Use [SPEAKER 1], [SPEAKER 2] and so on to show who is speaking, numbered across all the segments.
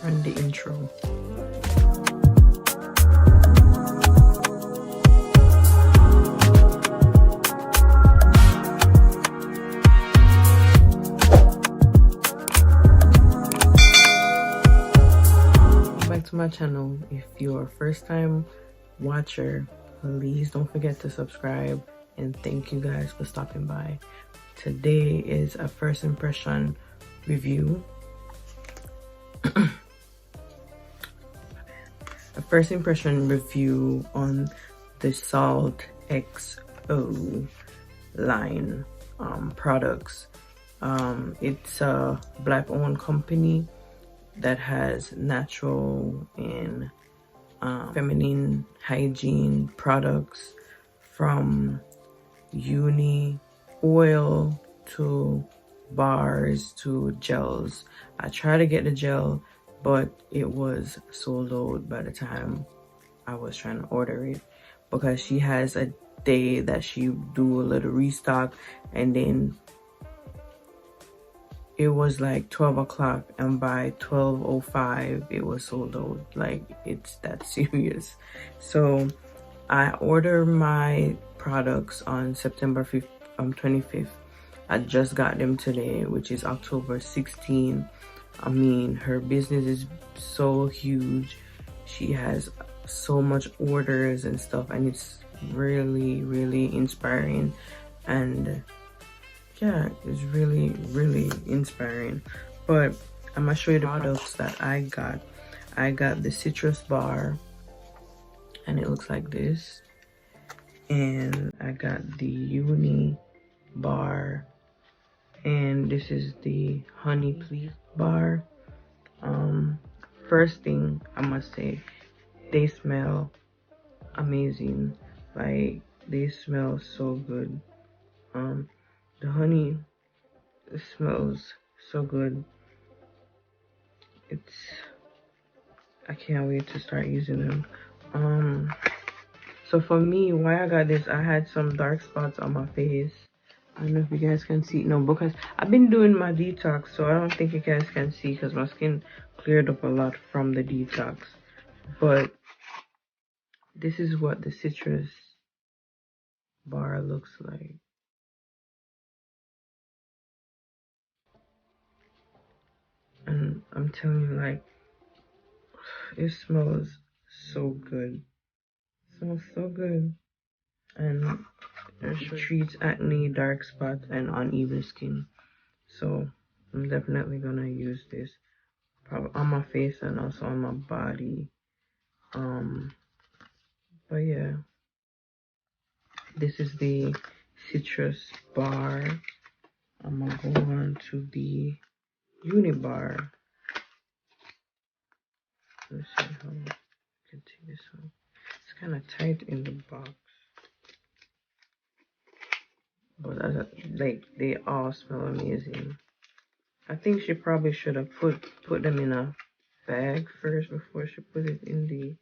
[SPEAKER 1] and the intro. Back to my channel. If you're a first time watcher, please don't forget to subscribe, and thank you guys for stopping by. Today is a first impression review. A first impression review on the Salt.Xo line products. It's a black owned company that has natural and feminine hygiene products, from uni oil to bars to gels. I tried to get the gel, but it was sold out by the time I was trying to order it, because she has a day that she do a little restock, and then it was like 12 o'clock, and by 12:05 it was sold out. Like, it's that serious. So I ordered my products on September 25th. I just got them today, which is October 16th. I mean, her business is so huge. She has so much orders and stuff, and it's really, really inspiring. And yeah, it's really, really inspiring. But I'm gonna show you the products that I got. I got the citrus bar, and it looks like this. And I got the uni bar, and this is the honey please bar. First thing I must say, they smell amazing. Like, they smell so good. The honey, it smells so good. I can't wait to start using them. So for me, why I got this, I had some dark spots on my face. I don't know if you guys can see. No, because I've been doing my detox, so I don't think you guys can see, because my skin cleared up a lot from the detox. But this is what the citrus bar looks like. And I'm telling you, like, it smells so good. It smells so good. And it treats acne, dark spots, and uneven skin. So I'm definitely gonna use this probably on my face and also on my body. But yeah, this is the citrus bar. I'm gonna go on to the uni bar. Let's see how I can take this one. It's kind of tight in the box, but like, they all smell amazing. I think she probably should have put them in a bag first before she put it in the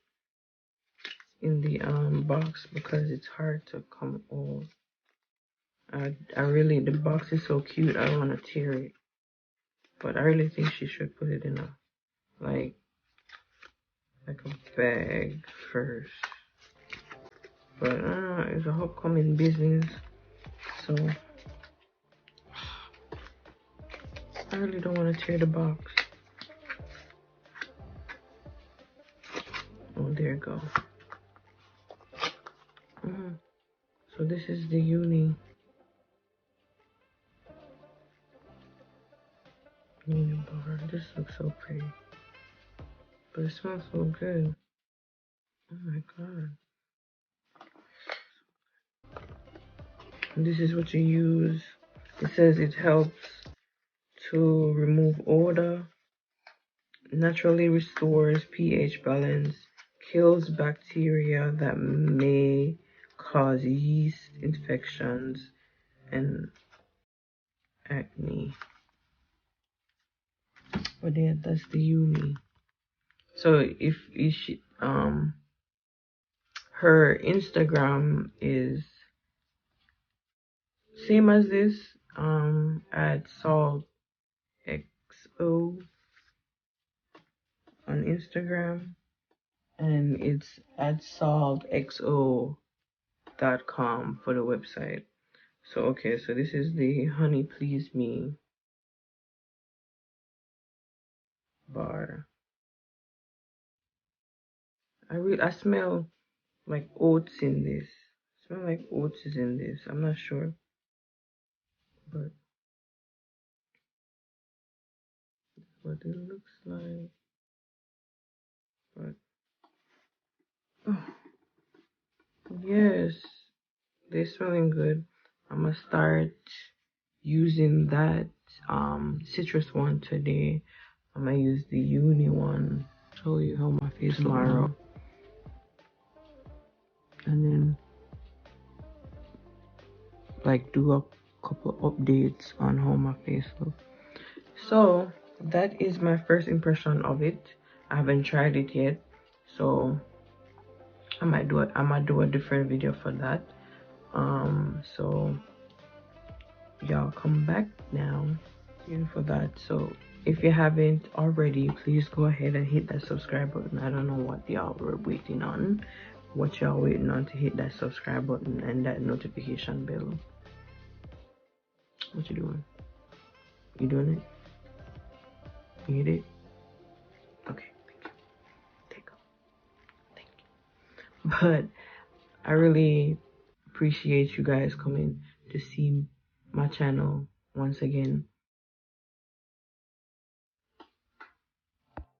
[SPEAKER 1] box, because it's hard to come off. I really, the box is so cute, I don't want to tear it, but I really think she should put it in a like a bag first. But it's a upcoming business, so I really don't want to tear the box. Oh, there you go. So this is the uni bar. This looks so pretty, but it smells so good. Oh my god. And this is what you use. It says it helps to remove odor, naturally restores pH balance, kills bacteria that may cause yeast infections and acne. But yeah, that's the uni. So if she, her Instagram is same as this, at Salt.Xo on Instagram, and it's at Salt.Xo.com for the website. So okay, so this is the Honey Please Me bar. I smell like oats in this. I smell like oats is in this. I'm not sure, but what it looks like. But oh, yes, they're smelling good. I'm gonna start using that citrus one today. I'm gonna use the uni one. Show you how my face tomorrow, and then like do a couple updates on how my face looks. So that is my first impression of it. I haven't tried it yet, so I might do a different video for that. So y'all come back now for that. So if you haven't already, please go ahead and hit that subscribe button. I don't know what y'all were waiting on. What y'all waiting on to hit that subscribe button and that notification bell. What you doing? You doing it? You hit it? Okay, thank you. Thank you. But I really appreciate you guys coming to see my channel once again.